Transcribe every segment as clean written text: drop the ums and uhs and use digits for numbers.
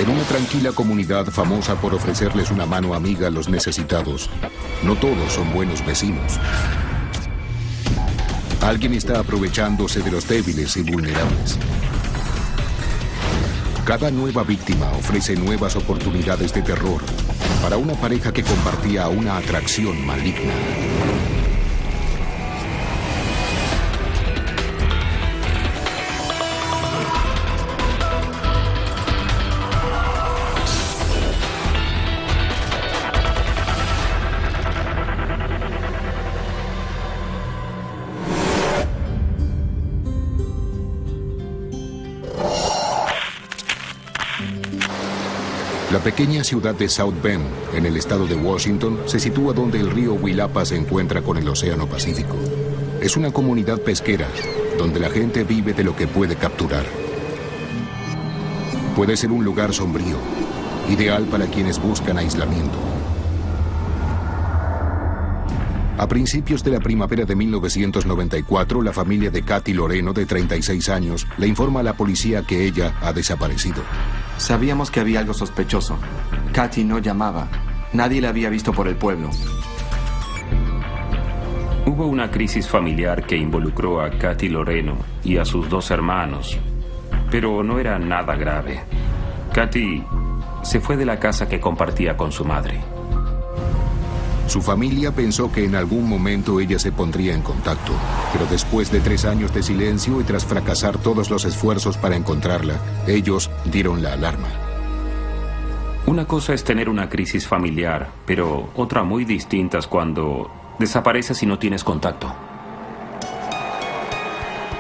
En una tranquila comunidad famosa por ofrecerles una mano amiga a los necesitados, no todos son buenos vecinos. Alguien está aprovechándose de los débiles y vulnerables. Cada nueva víctima ofrece nuevas oportunidades de terror para una pareja que compartía una atracción maligna. La pequeña ciudad de South Bend, en el estado de Washington, se sitúa donde el río Willapa se encuentra con el Océano Pacífico. Es una comunidad pesquera, donde la gente vive de lo que puede capturar. Puede ser un lugar sombrío, ideal para quienes buscan aislamiento. A principios de la primavera de 1994, la familia de Katy Loreno, de 36 años, le informa a la policía que ella ha desaparecido. Sabíamos que había algo sospechoso. Katy no llamaba. Nadie la había visto por el pueblo. Hubo una crisis familiar que involucró a Katy Loreno y a sus 2 hermanos, pero no era nada grave. Katy se fue de la casa que compartía con su madre. Su familia pensó que en algún momento ella se pondría en contacto, pero después de 3 años de silencio y tras fracasar todos los esfuerzos para encontrarla, ellos dieron la alarma. Una cosa es tener una crisis familiar, pero otra muy distinta es cuando desapareces y no tienes contacto.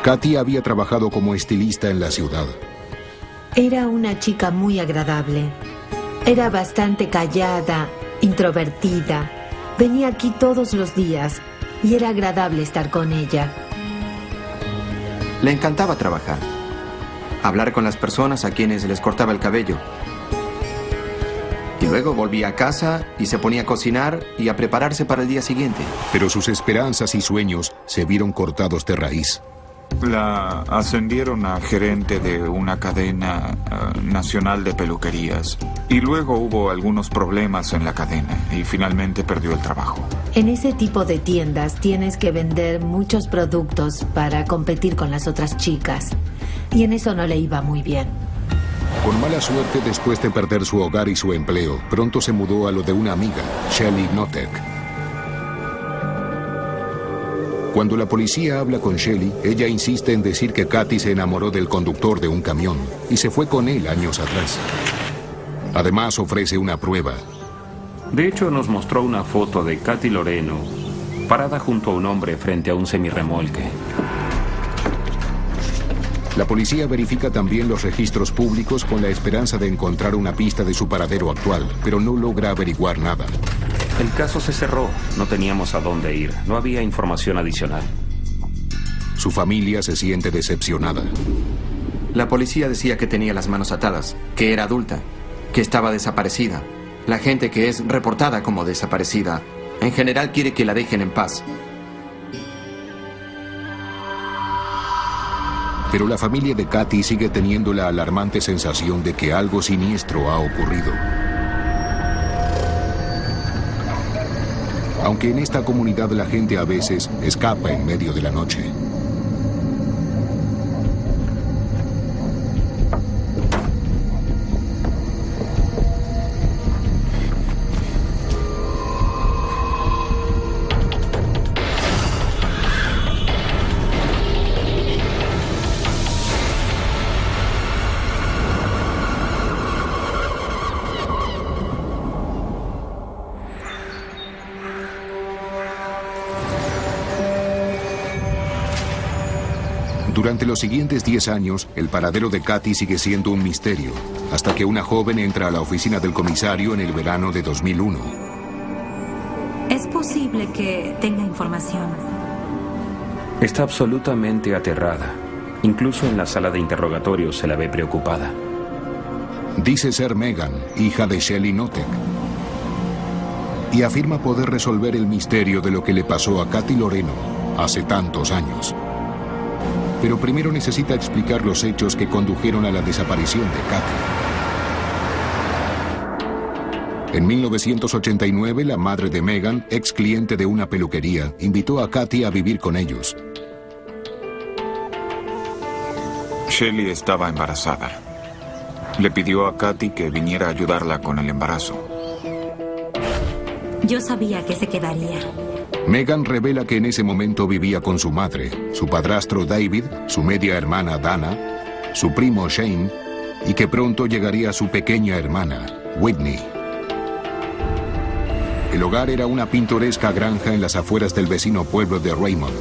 Katy había trabajado como estilista en la ciudad. Era una chica muy agradable. Era bastante callada, introvertida. Venía aquí todos los días y era agradable estar con ella. Le encantaba trabajar. Hablar con las personas a quienes les cortaba el cabello. Y luego volvía a casa y se ponía a cocinar y a prepararse para el día siguiente. Pero sus esperanzas y sueños se vieron cortados de raíz. La ascendieron a gerente de una cadena nacional de peluquerías. Y luego hubo algunos problemas en la cadena y finalmente perdió el trabajo. En ese tipo de tiendas tienes que vender muchos productos para competir con las otras chicas. Y en eso no le iba muy bien. Con mala suerte, después de perder su hogar y su empleo, pronto se mudó a lo de una amiga, Shelly Notek. Cuando la policía habla con Shelly, ella insiste en decir que Katy se enamoró del conductor de un camión y se fue con él años atrás. Además, ofrece una prueba. De hecho, nos mostró una foto de Katy Loreno parada junto a un hombre frente a un semirremolque. La policía verifica también los registros públicos con la esperanza de encontrar una pista de su paradero actual, pero no logra averiguar nada. El caso se cerró. No teníamos a dónde ir. No había información adicional. Su familia se siente decepcionada. La policía decía que tenía las manos atadas, que era adulta, que estaba desaparecida. La gente que es reportada como desaparecida, en general quiere que la dejen en paz. Pero la familia de Katy sigue teniendo la alarmante sensación de que algo siniestro ha ocurrido. Aunque en esta comunidad la gente a veces escapa en medio de la noche. Durante los siguientes 10 años, el paradero de Katy sigue siendo un misterio, hasta que una joven entra a la oficina del comisario en el verano de 2001. Es posible que tenga información. Está absolutamente aterrada. Incluso en la sala de interrogatorios se la ve preocupada. Dice ser Megan, hija de Shelly Notek. Y afirma poder resolver el misterio de lo que le pasó a Katy Loreno hace tantos años. Pero primero necesita explicar los hechos que condujeron a la desaparición de Katy. En 1989, la madre de Megan, ex cliente de una peluquería, invitó a Kathy a vivir con ellos. Shelly estaba embarazada. Le pidió a Kathy que viniera a ayudarla con el embarazo. Yo sabía que se quedaría. Megan revela que en ese momento vivía con su madre, su padrastro David, su media hermana Dana, su primo Shane, y que pronto llegaría su pequeña hermana, Whitney. El hogar era una pintoresca granja en las afueras del vecino pueblo de Raymond.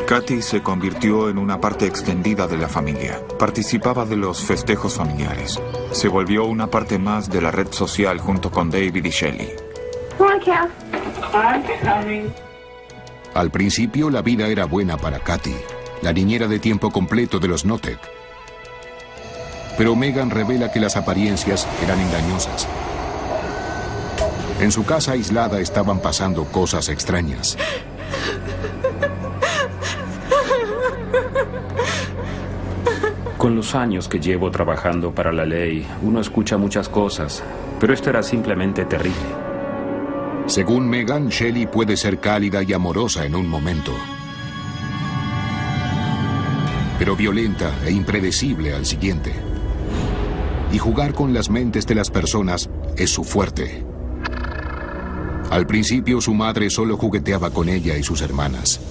Kathy se convirtió en una parte extendida de la familia. Participaba de los festejos familiares. Se volvió una parte más de la red social junto con David y Shelly. Al principio la vida era buena para Kathy, la niñera de tiempo completo de los Notek. Pero Megan revela que las apariencias eran engañosas. En su casa aislada estaban pasando cosas extrañas. Con los años que llevo trabajando para la ley, uno escucha muchas cosas, pero esto era simplemente terrible. Según Megan, Shelly puede ser cálida y amorosa en un momento, pero violenta e impredecible al siguiente. Y jugar con las mentes de las personas es su fuerte. Al principio su madre solo jugueteaba con ella y sus hermanas.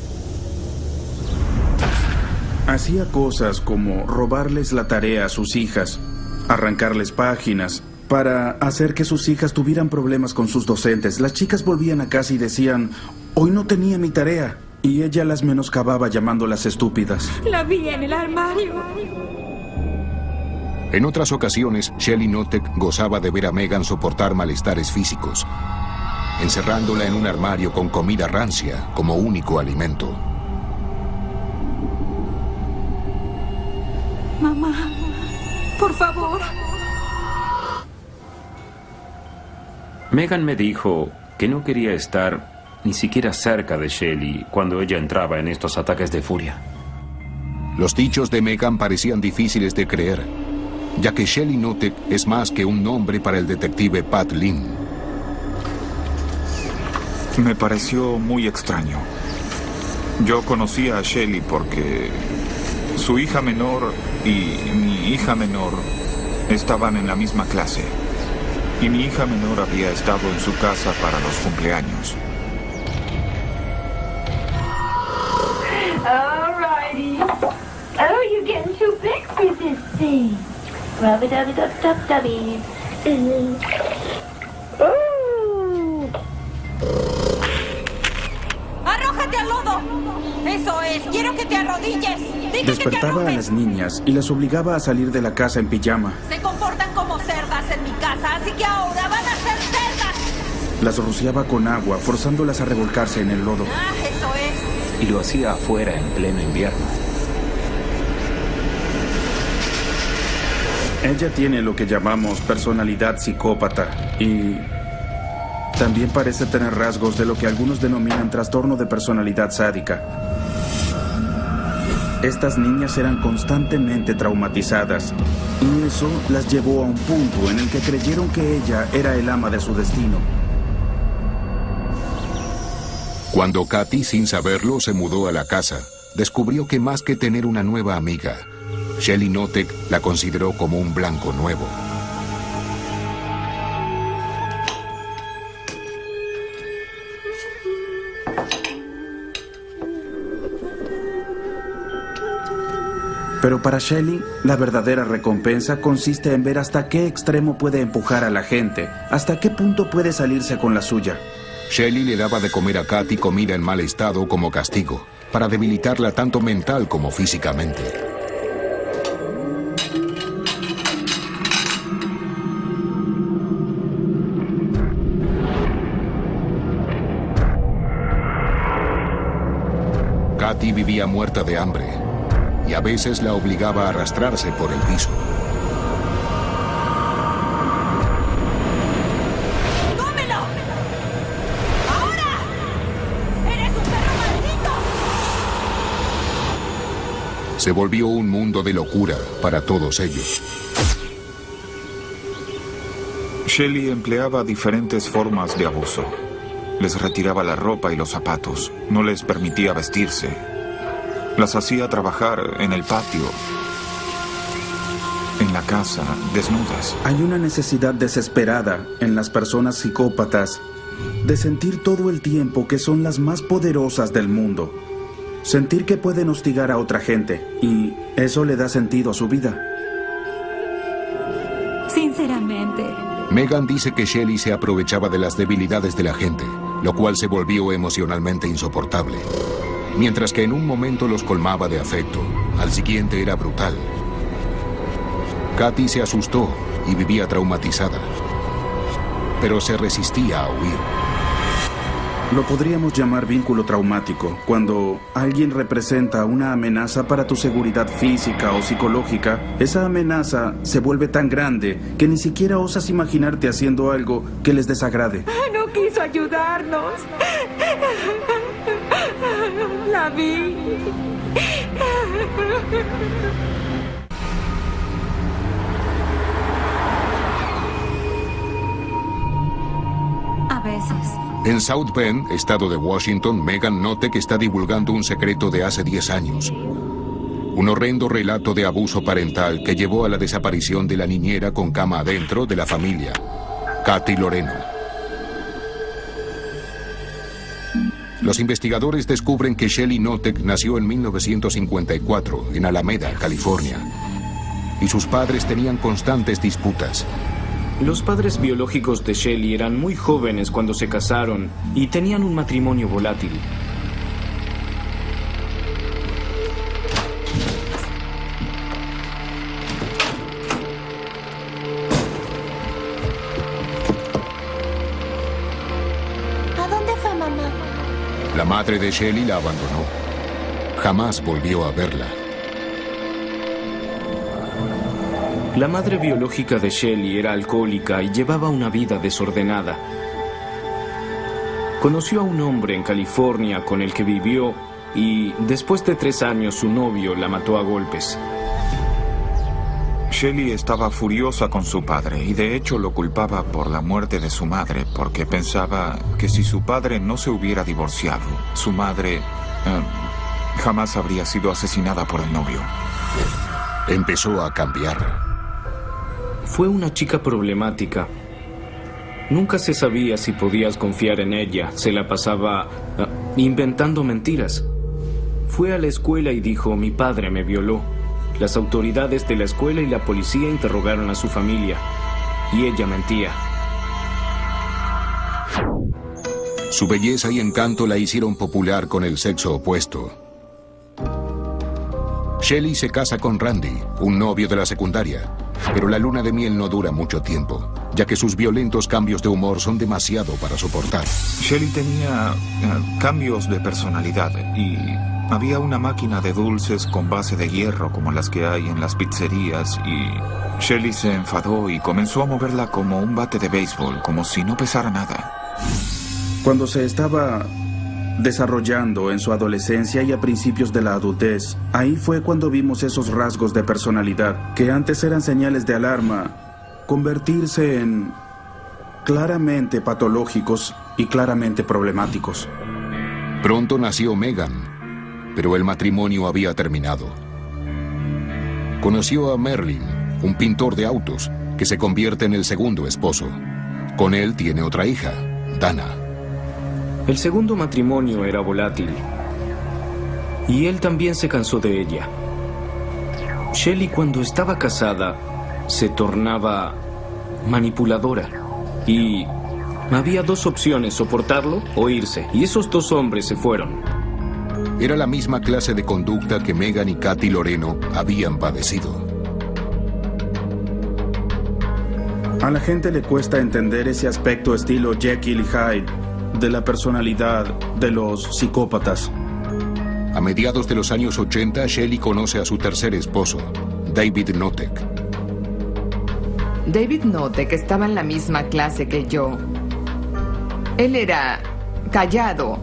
Hacía cosas como robarles la tarea a sus hijas, arrancarles páginas, para hacer que sus hijas tuvieran problemas con sus docentes. Las chicas volvían a casa y decían, hoy no tenía mi tarea, y ella las menoscababa llamándolas estúpidas. La vi en el armario. En otras ocasiones, Shelly Notek gozaba de ver a Megan soportar malestares físicos, encerrándola en un armario con comida rancia como único alimento. Mamá, por favor. Megan me dijo que no quería estar ni siquiera cerca de Shelly cuando ella entraba en estos ataques de furia. Los dichos de Megan parecían difíciles de creer, ya que Shelly Notek es más que un nombre para el detective Pat Lynn. Me pareció muy extraño. Yo conocía a Shelly porque su hija menor y mi hija menor estaban en la misma clase. Y mi hija menor había estado en su casa para los cumpleaños. Alrighty. Oh, you're getting too big for this thing. Rub-a-dub-a-dub-dub-dubby. Ooh. ¡Arrójate al lodo! ¡Eso es! ¡Quiero que te arrodilles! Despertaba a las niñas y las obligaba a salir de la casa en pijama. Se comportan como cerdas en mi casa, así que ahora van a ser cerdas. Las rociaba con agua, forzándolas a revolcarse en el lodo. ¡Ah, eso es! Y lo hacía afuera en pleno invierno. Ella tiene lo que llamamos personalidad psicópata y también parece tener rasgos de lo que algunos denominan trastorno de personalidad sádica. Estas niñas eran constantemente traumatizadas y eso las llevó a un punto en el que creyeron que ella era el ama de su destino. Cuando Kathy, sin saberlo, se mudó a la casa, descubrió que más que tener una nueva amiga, Shelly Notek la consideró como un blanco nuevo. Pero para Shelly, la verdadera recompensa consiste en ver hasta qué extremo puede empujar a la gente, hasta qué punto puede salirse con la suya. Shelly le daba de comer a Kathy comida en mal estado como castigo, para debilitarla tanto mental como físicamente. Kathy vivía muerta de hambre y a veces la obligaba a arrastrarse por el piso. ¡Cómelo! ¡Ahora! ¡Eres un perro maldito! Se volvió un mundo de locura para todos ellos. Shelly empleaba diferentes formas de abuso. Les retiraba la ropa y los zapatos. No les permitía vestirse. Las hacía trabajar en el patio, en la casa, desnudas. Hay una necesidad desesperada en las personas psicópatas de sentir todo el tiempo que son las más poderosas del mundo. Sentir que pueden hostigar a otra gente, y eso le da sentido a su vida. Sinceramente. Megan dice que Shelly se aprovechaba de las debilidades de la gente, lo cual se volvió emocionalmente insoportable. Mientras que en un momento los colmaba de afecto, al siguiente era brutal. Katy se asustó y vivía traumatizada, pero se resistía a huir. Lo podríamos llamar vínculo traumático, cuando alguien representa una amenaza para tu seguridad física o psicológica. Esa amenaza se vuelve tan grande que ni siquiera osas imaginarte haciendo algo que les desagrade. No quiso ayudarnos. La vi. A veces. En South Bend, estado de Washington, Megan Notek está divulgando un secreto de hace 10 años. Un horrendo relato de abuso parental que llevó a la desaparición de la niñera con cama adentro de la familia, Katy Loreno. Los investigadores descubren que Shelly Notek nació en 1954 en Alameda, California, y sus padres tenían constantes disputas. Los padres biológicos de Shelly eran muy jóvenes cuando se casaron y tenían un matrimonio volátil. ¿A dónde fue mamá? La madre de Shelly la abandonó. Jamás volvió a verla. La madre biológica de Shelly era alcohólica y llevaba una vida desordenada. Conoció a un hombre en California con el que vivió y después de 3 años su novio la mató a golpes. Shelly estaba furiosa con su padre y de hecho lo culpaba por la muerte de su madre porque pensaba que si su padre no se hubiera divorciado, su madre jamás habría sido asesinada por el novio. Empezó a cambiar. Fue una chica problemática. Nunca se sabía si podías confiar en ella. Se la pasaba inventando mentiras. Fue a la escuela y dijo, mi padre me violó. Las autoridades de la escuela y la policía interrogaron a su familia. Y ella mentía. Su belleza y encanto la hicieron popular con el sexo opuesto. Shelly se casa con Randy, un novio de la secundaria, pero la luna de miel no dura mucho tiempo, ya que sus violentos cambios de humor son demasiado para soportar. Shelly tenía cambios de personalidad y había una máquina de dulces con base de hierro como las que hay en las pizzerías y Shelly se enfadó y comenzó a moverla como un bate de béisbol, como si no pesara nada. Cuando se estaba desarrollando en su adolescencia y a principios de la adultez, ahí fue cuando vimos esos rasgos de personalidad que antes eran señales de alarma convertirse en claramente patológicos y claramente problemáticos. Pronto nació Megan, pero el matrimonio había terminado. Conoció a Merlin, un pintor de autos, que se convierte en el segundo esposo. Con él tiene otra hija, Dana. El segundo matrimonio era volátil. Y él también se cansó de ella. Shelly, cuando estaba casada, se tornaba manipuladora. Y había 2 opciones, soportarlo o irse. Y esos 2 hombres se fueron. Era la misma clase de conducta que Megan y Katy Loreno habían padecido. A la gente le cuesta entender ese aspecto estilo Jekyll y Hyde de la personalidad de los psicópatas. A mediados de los años 80, Shelly conoce a su tercer esposo, David Notek. David Notek estaba en la misma clase que yo. Él era callado,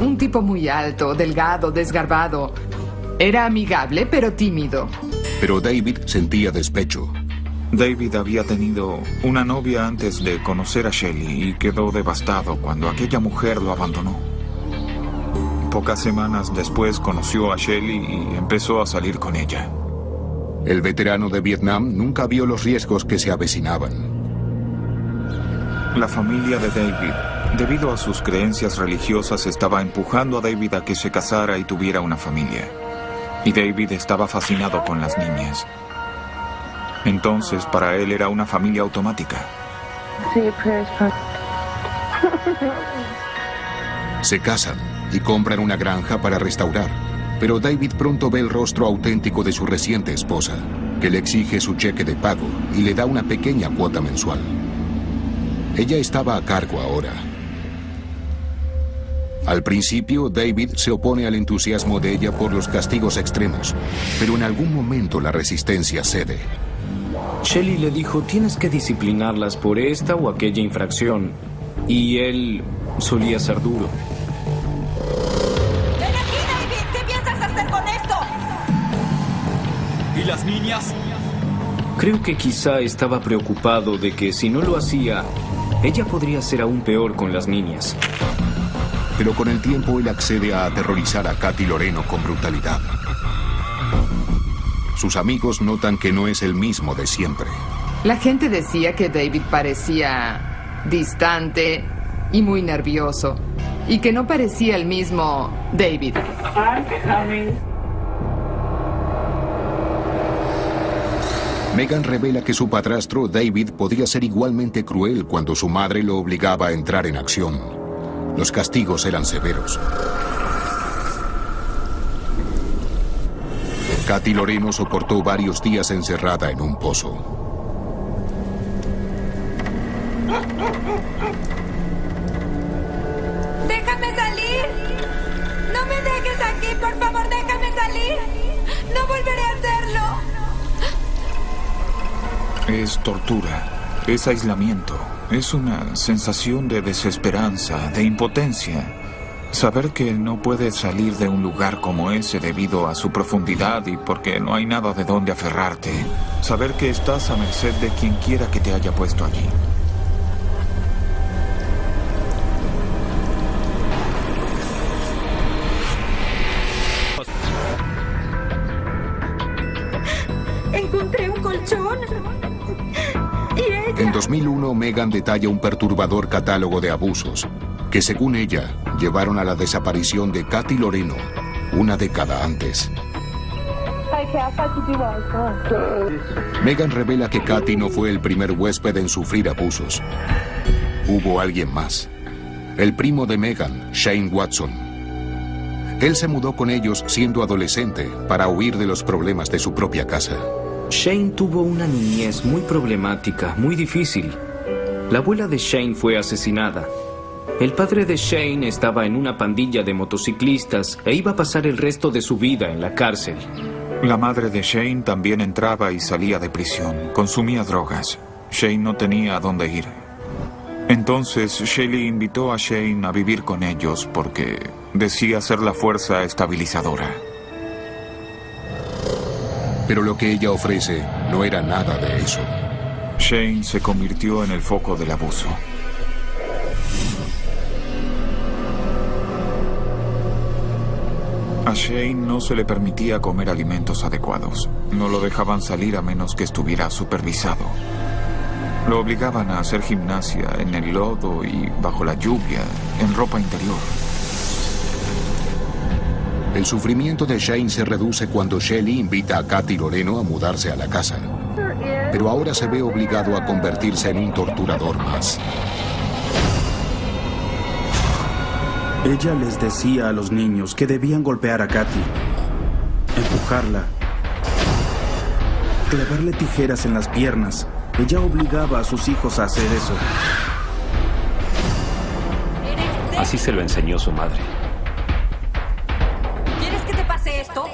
un tipo muy alto, delgado, desgarbado. Era amigable, pero tímido. Pero David sentía despecho. David había tenido una novia antes de conocer a Shelley y quedó devastado cuando aquella mujer lo abandonó. Pocas semanas después conoció a Shelley y empezó a salir con ella. El veterano de Vietnam nunca vio los riesgos que se avecinaban. La familia de David, debido a sus creencias religiosas, estaba empujando a David a que se casara y tuviera una familia. Y David estaba fascinado con las niñas. Entonces, para él era una familia automática. Se casan y compran una granja para restaurar, pero David pronto ve el rostro auténtico de su reciente esposa, que le exige su cheque de pago y le da una pequeña cuota mensual. Ella estaba a cargo ahora. Al principio, David se opone al entusiasmo de ella por los castigos extremos, pero en algún momento la resistencia cede. Shelley le dijo, tienes que disciplinarlas por esta o aquella infracción. Y él solía ser duro. ¡Ven aquí, David! ¿Qué piensas hacer con esto? ¿Y las niñas? Creo que quizá estaba preocupado de que si no lo hacía, ella podría ser aún peor con las niñas. Pero con el tiempo él accede a aterrorizar a Katy Loreno con brutalidad. Sus amigos notan que no es el mismo de siempre. La gente decía que David parecía distante y muy nervioso, y que no parecía el mismo David. Megan revela que su padrastro David podía ser igualmente cruel cuando su madre lo obligaba a entrar en acción. Los castigos eran severos. Katy Loreno soportó varios días encerrada en un pozo. ¡Déjame salir! ¡No me dejes aquí! ¡Por favor, déjame salir! ¡No volveré a hacerlo! Es tortura, es aislamiento, es una sensación de desesperanza, de impotencia. Saber que no puedes salir de un lugar como ese debido a su profundidad y porque no hay nada de dónde aferrarte. Saber que estás a merced de quien quiera que te haya puesto allí. Encontré un colchón. Y ella... En 2001, Megan detalla un perturbador catálogo de abusos que, según ella, llevaron a la desaparición de Katy Loreno una década antes. Megan revela que Katy no fue el primer huésped en sufrir abusos. Hubo alguien más. El primo de Megan, Shane Watson. Él se mudó con ellos siendo adolescente para huir de los problemas de su propia casa. Shane tuvo una niñez muy problemática, muy difícil. La abuela de Shane fue asesinada. El padre de Shane estaba en una pandilla de motociclistas e iba a pasar el resto de su vida en la cárcel. La madre de Shane también entraba y salía de prisión. Consumía drogas. Shane no tenía a dónde ir. Entonces, Shelley invitó a Shane a vivir con ellos porque decía ser la fuerza estabilizadora. Pero lo que ella ofrece no era nada de eso. Shane se convirtió en el foco del abuso. A Shane no se le permitía comer alimentos adecuados. No lo dejaban salir a menos que estuviera supervisado. Lo obligaban a hacer gimnasia en el lodo y bajo la lluvia, en ropa interior. El sufrimiento de Shane se reduce cuando Shelley invita a Katy Loreno a mudarse a la casa. Pero ahora se ve obligado a convertirse en un torturador más. Ella les decía a los niños que debían golpear a Katy, empujarla, clavarle tijeras en las piernas. Ella obligaba a sus hijos a hacer eso. Así se lo enseñó su madre. ¿Quieres que te pase esto?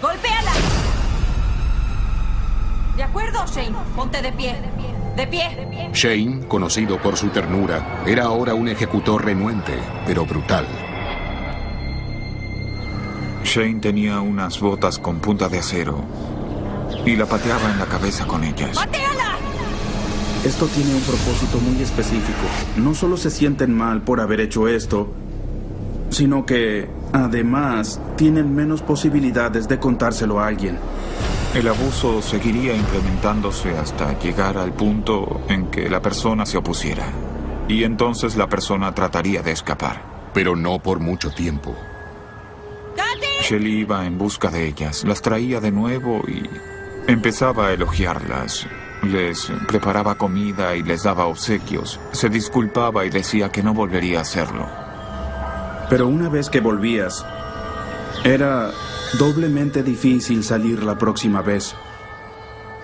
¡Golpéala! De acuerdo, Shane. Ponte de pie. De pie. Shane, conocido por su ternura, era ahora un ejecutor renuente, pero brutal. Shane tenía unas botas con punta de acero y la pateaba en la cabeza con ellas. ¡Patéala! Esto tiene un propósito muy específico. No solo se sienten mal por haber hecho esto, sino que, además, tienen menos posibilidades de contárselo a alguien. El abuso seguiría incrementándose hasta llegar al punto en que la persona se opusiera. Y entonces la persona trataría de escapar. Pero no por mucho tiempo. Shelly iba en busca de ellas, las traía de nuevo y empezaba a elogiarlas. Les preparaba comida y les daba obsequios. Se disculpaba y decía que no volvería a hacerlo. Pero una vez que volvías, era doblemente difícil salir la próxima vez.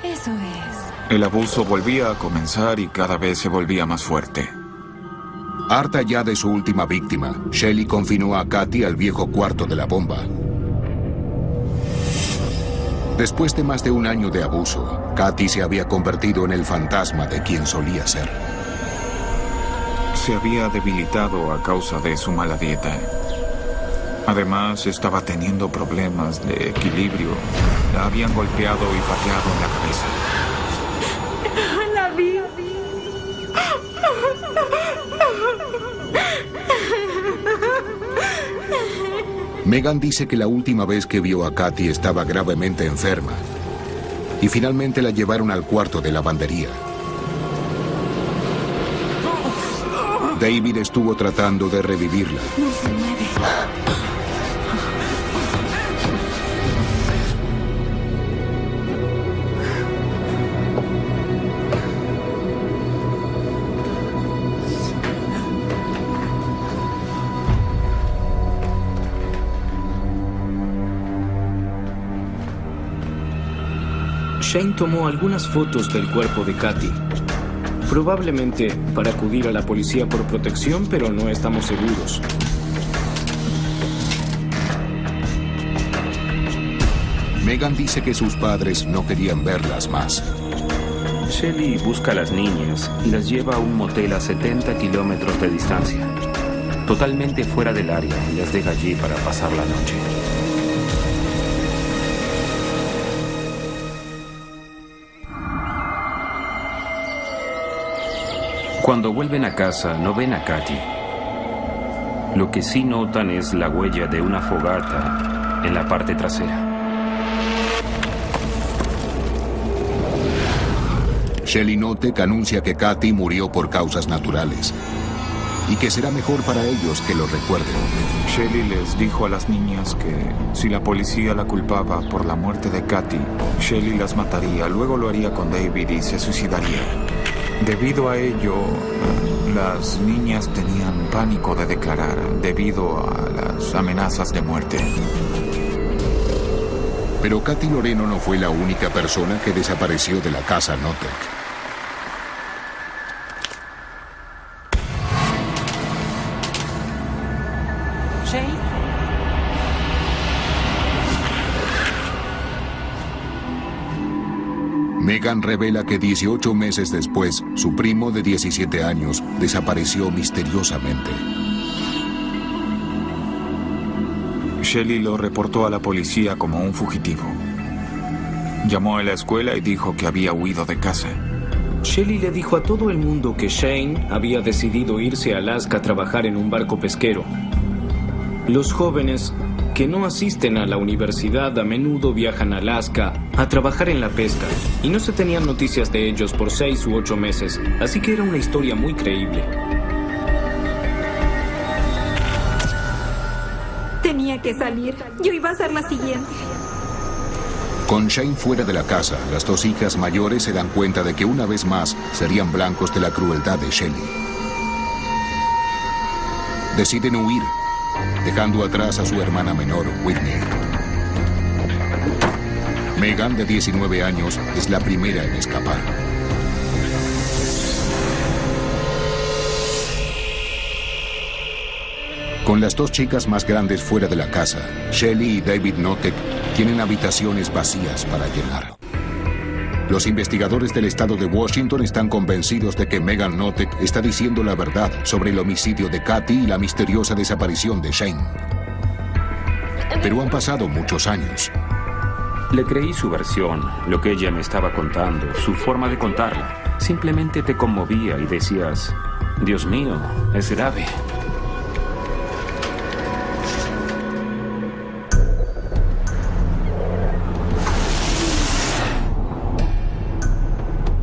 Eso es. El abuso volvía a comenzar y cada vez se volvía más fuerte. Harta ya de su última víctima, Shelly confinó a Katy al viejo cuarto de la bomba. Después de más de un año de abuso, Katy se había convertido en el fantasma de quien solía ser. Se había debilitado a causa de su mala dieta. Además, estaba teniendo problemas de equilibrio. La habían golpeado y pateado en la cabeza. La vi. Megan dice que la última vez que vio a Katy estaba gravemente enferma y finalmente la llevaron al cuarto de lavandería. David estuvo tratando de revivirla. No se mueve. Shane tomó algunas fotos del cuerpo de Katy. Probablemente para acudir a la policía por protección, pero no estamos seguros. Megan dice que sus padres no querían verlas más. Shelly busca a las niñas y las lleva a un motel a 70 kilómetros de distancia, totalmente fuera del área, y las deja allí para pasar la noche. Cuando vuelven a casa, no ven a Katy. Lo que sí notan es la huella de una fogata en la parte trasera. Shelly Notek anuncia que Katy murió por causas naturales y que será mejor para ellos que lo recuerden. Shelly les dijo a las niñas que si la policía la culpaba por la muerte de Katy, Shelly las mataría, luego lo haría con David y se suicidaría. Debido a ello, las niñas tenían pánico de declarar debido a las amenazas de muerte. Pero Katy Loreno no fue la única persona que desapareció de la casa Notek. Megan revela que 18 meses después, su primo de 17 años desapareció misteriosamente. Shelly lo reportó a la policía como un fugitivo. Llamó a la escuela y dijo que había huido de casa. Shelly le dijo a todo el mundo que Shane había decidido irse a Alaska a trabajar en un barco pesquero. Los jóvenes que no asisten a la universidad a menudo viajan a Alaska a trabajar en la pesca y no se tenían noticias de ellos por 6 u 8 meses, así que era una historia muy creíble. Tenía que salir. Yo iba a ser la siguiente. Con Shane fuera de la casa, las dos hijas mayores se dan cuenta de que una vez más serían blancos de la crueldad de Shelly. Deciden huir, dejando atrás a su hermana menor, Whitney. Megan, de 19 años, es la primera en escapar. Con las dos chicas más grandes fuera de la casa, Shelly y David Notek tienen habitaciones vacías para llenar. Los investigadores del estado de Washington están convencidos de que Megan Notek está diciendo la verdad sobre el homicidio de Katy y la misteriosa desaparición de Shane. Pero han pasado muchos años. Le creí su versión, lo que ella me estaba contando, su forma de contarla. Simplemente te conmovía y decías, Dios mío, es grave.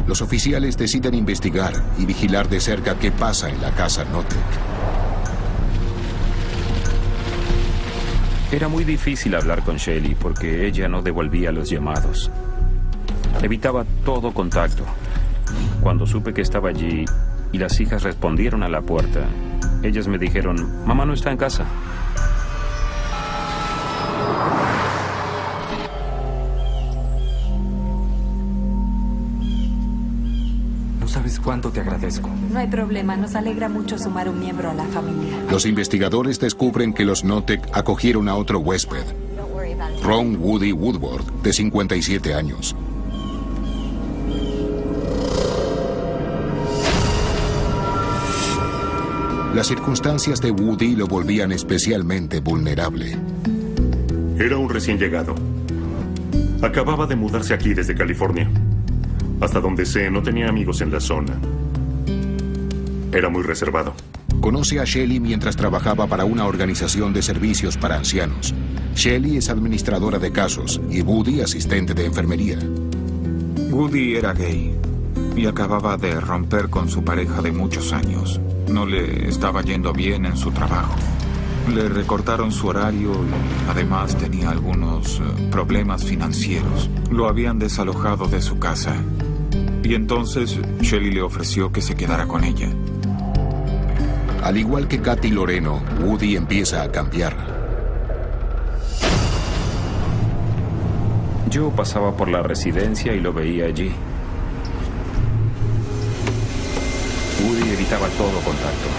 Los oficiales deciden investigar y vigilar de cerca qué pasa en la casa Notek. Era muy difícil hablar con Shelly porque ella no devolvía los llamados. Evitaba todo contacto. Cuando supe que estaba allí y las hijas respondieron a la puerta, ellas me dijeron, mamá no está en casa. ¿Sabes cuánto te agradezco? No hay problema, nos alegra mucho sumar un miembro a la familia. Los investigadores descubren que los Notek acogieron a otro huésped, Ron Woody Woodward, de 57 años. Las circunstancias de Woody lo volvían especialmente vulnerable. Era un recién llegado. Acababa de mudarse aquí desde California. Hasta donde sé, no tenía amigos en la zona. Era muy reservado. Conoce a Shelly mientras trabajaba para una organización de servicios para ancianos. Shelly es administradora de casos y Woody asistente de enfermería. Woody era gay y acababa de romper con su pareja de muchos años. No le estaba yendo bien en su trabajo. Le recortaron su horario y además tenía algunos problemas financieros. Lo habían desalojado de su casa. Y entonces Shelly le ofreció que se quedara con ella. Al igual que Katy Loreno, Woody empieza a cambiar. Yo pasaba por la residencia y lo veía allí. Woody evitaba todo contacto.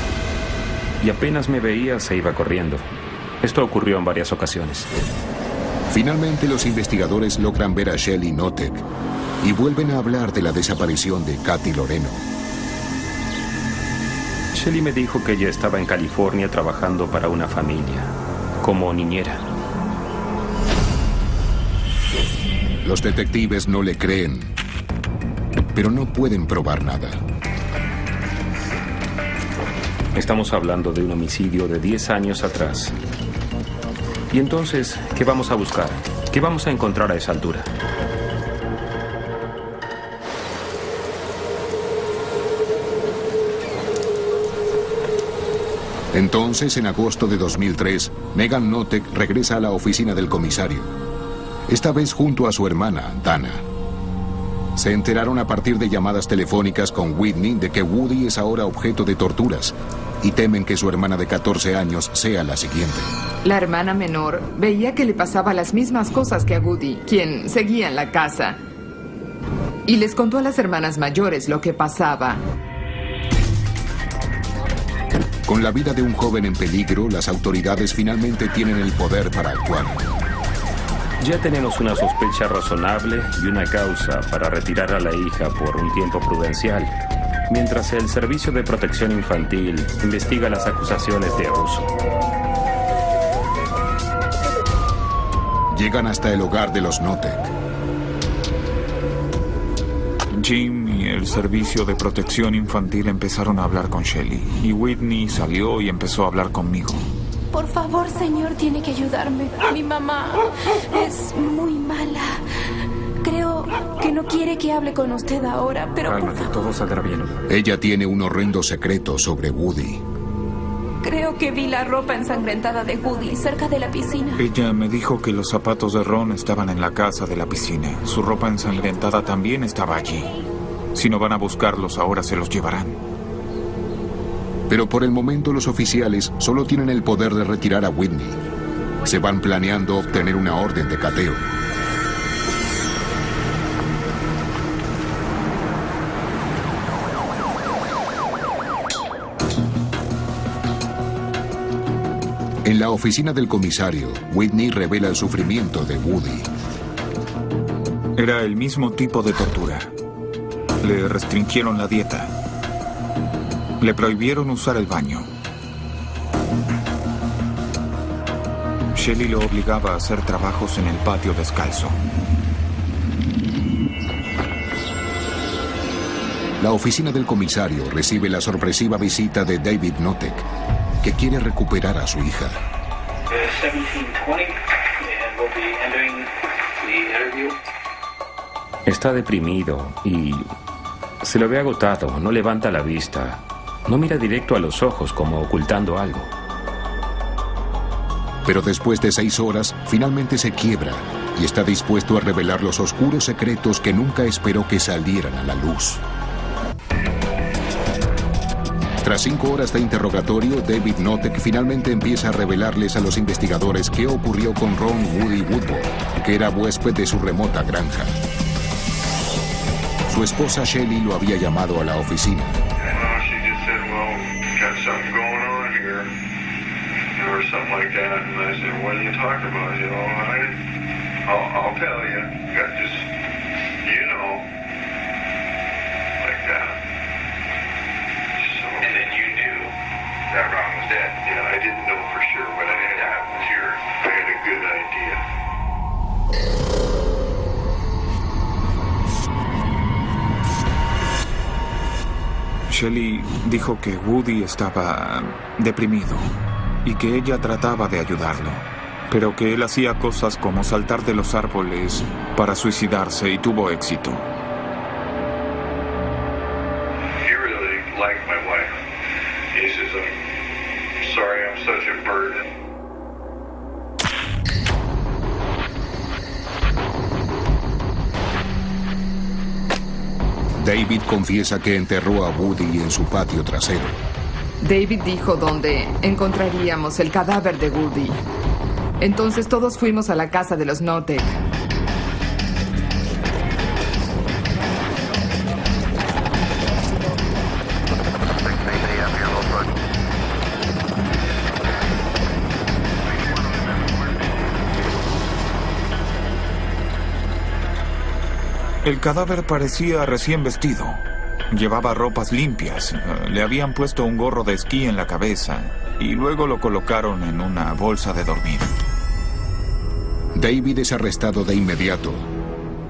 Y apenas me veía, se iba corriendo. Esto ocurrió en varias ocasiones. Finalmente, los investigadores logran ver a Shelly Notek y vuelven a hablar de la desaparición de Katy Loreno. Shelly me dijo que ella estaba en California trabajando para una familia, como niñera. Los detectives no le creen, pero no pueden probar nada. Estamos hablando de un homicidio de 10 años atrás. Y entonces, ¿qué vamos a buscar? ¿Qué vamos a encontrar a esa altura? Entonces, en agosto de 2003, Megan Notek regresa a la oficina del comisario. Esta vez junto a su hermana, Dana. Se enteraron a partir de llamadas telefónicas con Whitney de que Woody es ahora objeto de torturas y temen que su hermana de 14 años sea la siguiente. La hermana menor veía que le pasaba las mismas cosas que a Woody, quien seguía en la casa. Y les contó a las hermanas mayores lo que pasaba. Con la vida de un joven en peligro, las autoridades finalmente tienen el poder para actuar. Ya tenemos una sospecha razonable y una causa para retirar a la hija por un tiempo prudencial, mientras el Servicio de Protección Infantil investiga las acusaciones de abuso. Llegan hasta el hogar de los Notek. Jim y el Servicio de Protección Infantil empezaron a hablar con Shelly. Y Whitney salió y empezó a hablar conmigo. Por favor, señor, tiene que ayudarme. Mi mamá es muy mala. Creo que no quiere que hable con usted ahora, pero cálmate, todo saldrá bien. Ella tiene un horrendo secreto sobre Woody. creo que vi la ropa ensangrentada de Woody cerca de la piscina. Ella me dijo que los zapatos de Ron estaban en la casa de la piscina. Su ropa ensangrentada también estaba allí. Si no van a buscarlos, ahora se los llevarán. Pero por el momento los oficiales solo tienen el poder de retirar a Whitney. Se van planeando obtener una orden de cateo. En la oficina del comisario, Whitney revela el sufrimiento de Woody. Era el mismo tipo de tortura. Le restringieron la dieta. Le prohibieron usar el baño. Shelley lo obligaba a hacer trabajos en el patio descalzo. La oficina del comisario recibe la sorpresiva visita de David Notek, que quiere recuperar a su hija. 1720, and we'll be ending the interview. Está deprimido y se lo ve agotado, no levanta la vista, no mira directo a los ojos como ocultando algo. Pero después de 6 horas, finalmente se quiebra y está dispuesto a revelar los oscuros secretos que nunca esperó que salieran a la luz. Tras 5 horas de interrogatorio, David Notek finalmente empieza a revelarles a los investigadores qué ocurrió con Ron Woody Woodward, que era huésped de su remota granja. Su esposa Shelley lo había llamado a la oficina. That Ron was dead. Yeah, I didn't know for sure, but I had a good idea. Shelley dijo que Woody estaba deprimido y que ella trataba de ayudarlo, pero que él hacía cosas como saltar de los árboles para suicidarse y tuvo éxito. He really liked my wife. He says, I'm sorry I'm such a burden. David confiesa que enterró a Woody en su patio trasero. David dijo dónde encontraríamos el cadáver de Woody. Entonces todos fuimos a la casa de los Notek. El cadáver parecía recién vestido. Llevaba ropas limpias, le habían puesto un gorro de esquí en la cabeza y luego lo colocaron en una bolsa de dormir. David es arrestado de inmediato,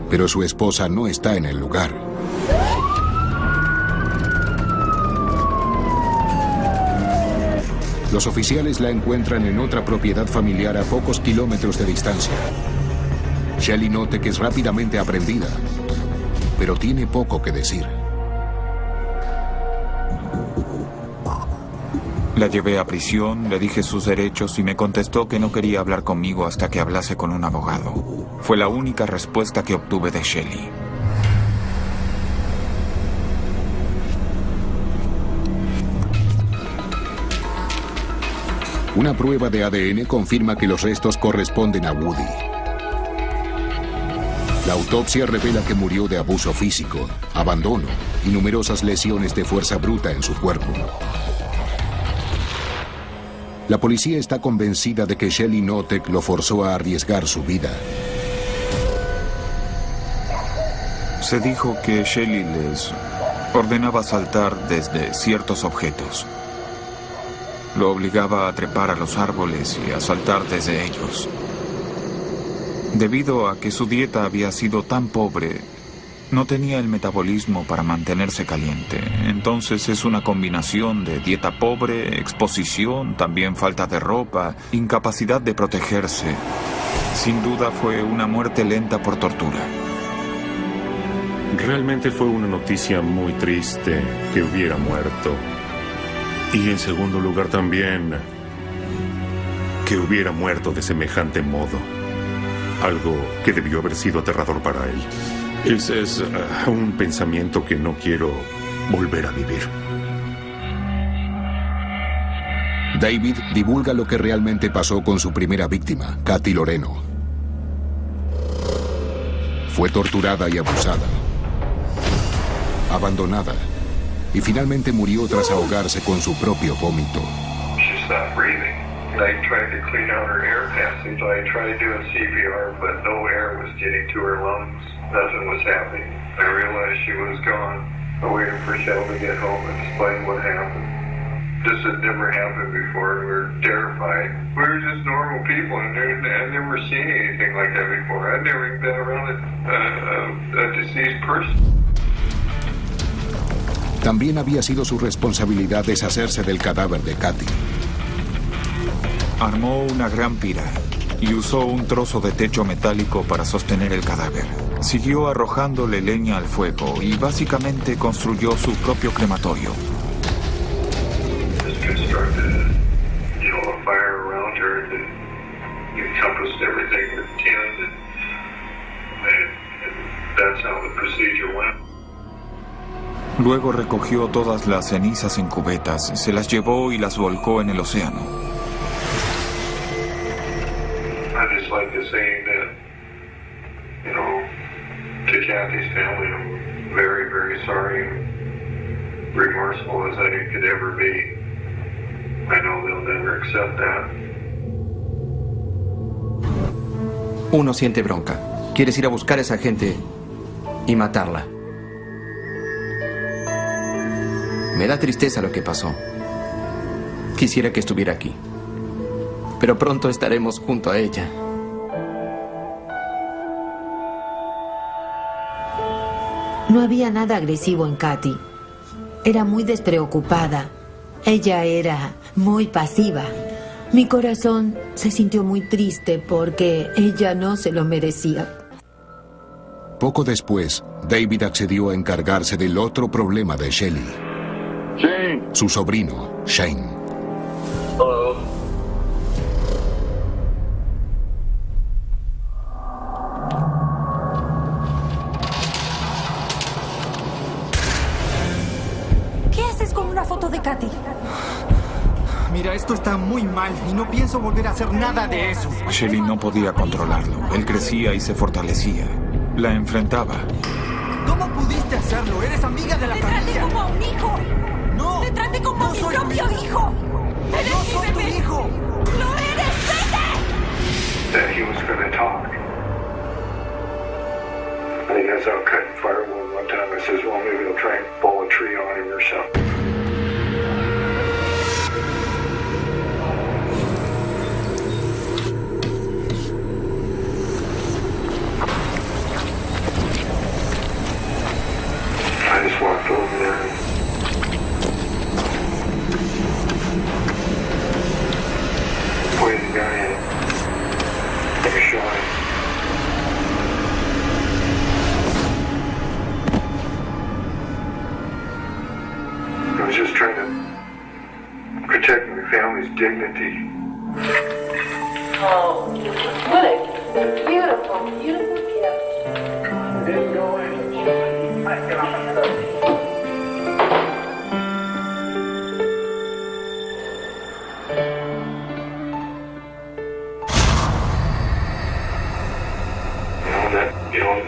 pero su esposa no está en el lugar. Los oficiales la encuentran en otra propiedad familiar a pocos kilómetros de distancia. Shelley Notek es rápidamente aprendida, pero tiene poco que decir. La llevé a prisión, le dije sus derechos y me contestó que no quería hablar conmigo hasta que hablase con un abogado. Fue la única respuesta que obtuve de Shelley. Una prueba de ADN confirma que los restos corresponden a Woody. La autopsia revela que murió de abuso físico, abandono y numerosas lesiones de fuerza bruta en su cuerpo. La policía está convencida de que Shelley Notek lo forzó a arriesgar su vida. Se dijo que Shelley les ordenaba saltar desde ciertos objetos. Lo obligaba a trepar a los árboles y a saltar desde ellos. Debido a que su dieta había sido tan pobre, no tenía el metabolismo para mantenerse caliente. Entonces es una combinación de dieta pobre, exposición, también falta de ropa, incapacidad de protegerse. Sin duda fue una muerte lenta por tortura. Realmente fue una noticia muy triste que hubiera muerto. Y en segundo lugar también, que hubiera muerto de semejante modo. Algo que debió haber sido aterrador para él. Ese es un pensamiento que no quiero volver a vivir. David divulga lo que realmente pasó con su primera víctima, Katy Loreno. Fue torturada y abusada, abandonada, y finalmente murió tras ahogarse con su propio vómito. She stopped breathing. I tried to clean out her air passage. I tried doing CPR, but no air was getting to her lungs. Nothing was happening. I realized she was gone. I waited for Shell to get home and explain what happened. This had never happened before. We were terrified. We were just normal people, and I'd never seen anything like that before. I'd never even been around a deceased person. También había sido su responsabilidad deshacerse del cadáver de Katy. Armó una gran pira y usó un trozo de techo metálico para sostener el cadáver. Siguió arrojándole leña al fuego y básicamente construyó su propio crematorio. Constructed, a fire around her that encompassed everything with tin, and that's how the procedure went. Luego recogió todas las cenizas en cubetas, se las llevó y las volcó en el océano. I just like to say that, to Kathy's family, I'm very, very sorry and remorseful as I could ever be. I know they'll never accept that. Uno siente bronca. Quieres ir a buscar a esa gente y matarla. Me da tristeza lo que pasó. Quisiera que estuviera aquí. Pero pronto estaremos junto a ella. No había nada agresivo en Katy. Era muy despreocupada. Ella era muy pasiva. Mi corazón se sintió muy triste porque ella no se lo merecía. Poco después, David accedió a encargarse del otro problema de Shelly. Shane. Su sobrino, Shane. Hello. ¿Qué haces con una foto de Katy? Mira, esto está muy mal y no pienso volver a hacer nada de eso. Shelly no podía controlarlo. Él crecía y se fortalecía. La enfrentaba. ¿Cómo pudiste hacerlo? Eres amiga de la familia. Te traté como a un hijo. No. Te traté como a mi propio hijo. Eres no soy tu hijo. ¡Lo eres! ¡Vete! That he was going to talk. I think that's how cutting firewood one time. I says, well, maybe they'll try and pull a tree on him or something. I just walked over there and pointed the guy in. Took a shot. I was just trying to protect my family's dignity. Oh, what a beautiful, beautiful gift. Didn't go in.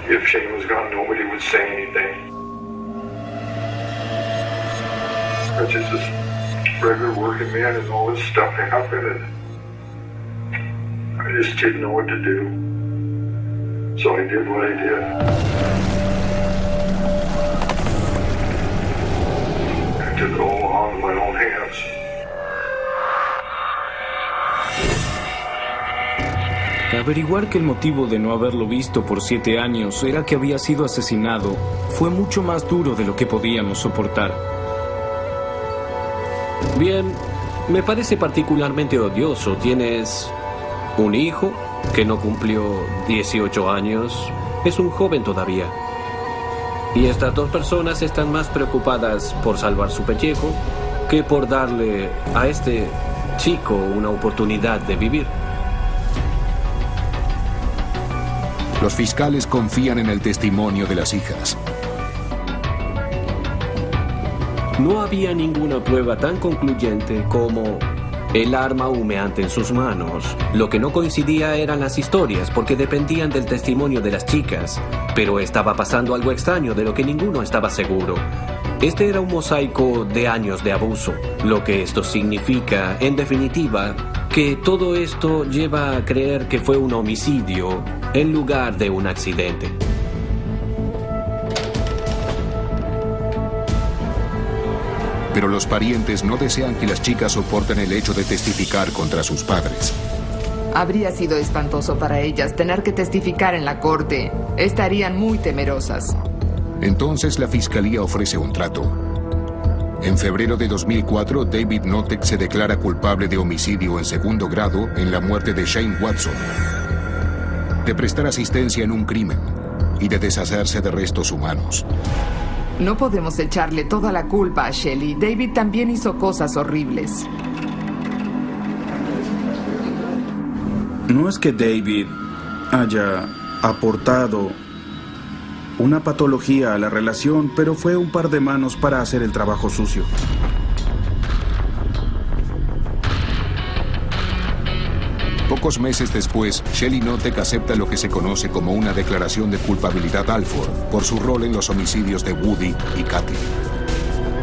If Shane was gone, nobody would say anything. I was just a regular working man and all this stuff happened and I just didn't know what to do. So I did what I did. I took it all on my own hands. Averiguar que el motivo de no haberlo visto por 7 años era que había sido asesinado fue mucho más duro de lo que podíamos soportar. Bien, me parece particularmente odioso. Tienes un hijo que no cumplió 18 años, es un joven todavía. Y estas dos personas están más preocupadas por salvar su pellejo que por darle a este chico una oportunidad de vivir. Los fiscales confían en el testimonio de las hijas. No había ninguna prueba tan concluyente como el arma humeante en sus manos. Lo que no coincidía eran las historias, porque dependían del testimonio de las chicas. Pero estaba pasando algo extraño de lo que ninguno estaba seguro. Este era un mosaico de años de abuso. Lo que esto significa, en definitiva, que todo esto lleva a creer que fue un homicidio en lugar de un accidente. Pero los parientes no desean que las chicas soporten el hecho de testificar contra sus padres. Habría sido espantoso para ellas tener que testificar en la corte. Estarían muy temerosas. Entonces la fiscalía ofrece un trato. En febrero de 2004, David Notek se declara culpable de homicidio en segundo grado en la muerte de Shane Watson, de prestar asistencia en un crimen y de deshacerse de restos humanos. No podemos echarle toda la culpa a Shelley. David también hizo cosas horribles. No es que David haya aportado una patología a la relación, pero fue un par de manos para hacer el trabajo sucio. Pocos meses después, Shelley Notek acepta lo que se conoce como una declaración de culpabilidad Alford por su rol en los homicidios de Woody y Kathy.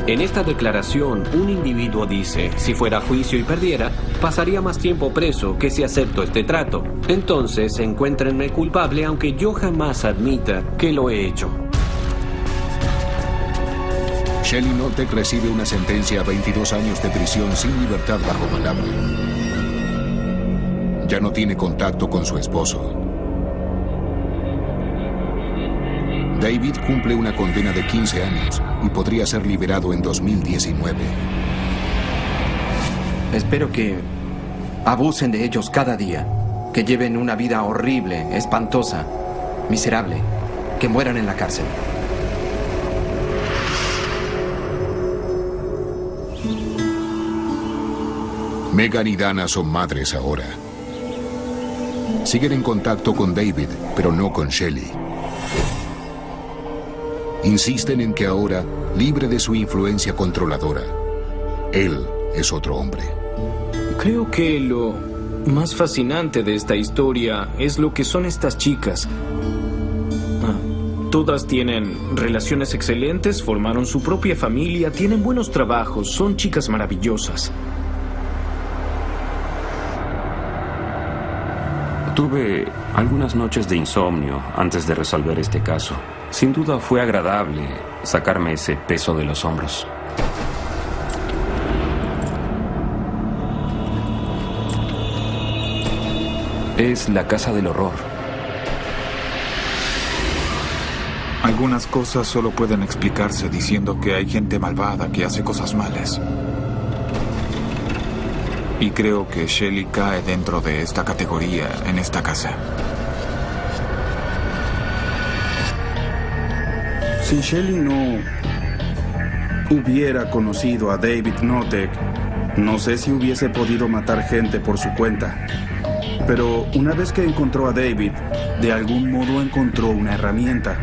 En esta declaración, un individuo dice, si fuera a juicio y perdiera, pasaría más tiempo preso que si acepto este trato. Entonces, encuéntrenme culpable aunque yo jamás admita que lo he hecho. Shelley Notek recibe una sentencia a 22 años de prisión sin libertad bajo palabra. Ya no tiene contacto con su esposo. David cumple una condena de 15 años y podría ser liberado en 2019. Espero que abusen de ellos cada día, que lleven una vida horrible, espantosa, miserable, que mueran en la cárcel. Megan y Dana son madres ahora. Siguen en contacto con David, pero no con Shelley. Insisten en que ahora, libre de su influencia controladora, él es otro hombre. Creo que lo más fascinante de esta historia es lo que son estas chicas. Todas tienen relaciones excelentes, formaron su propia familia, tienen buenos trabajos, son chicas maravillosas. Tuve algunas noches de insomnio antes de resolver este caso. Sin duda fue agradable sacarme ese peso de los hombros. Es la casa del horror. Algunas cosas solo pueden explicarse diciendo que hay gente malvada que hace cosas malas. Y creo que Shelley cae dentro de esta categoría en esta casa. Si Shelley no hubiera conocido a David Notek, no sé si hubiese podido matar gente por su cuenta. Pero una vez que encontró a David, de algún modo encontró una herramienta,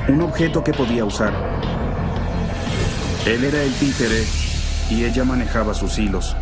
un objeto que podía usar. Él era el títere y ella manejaba sus hilos.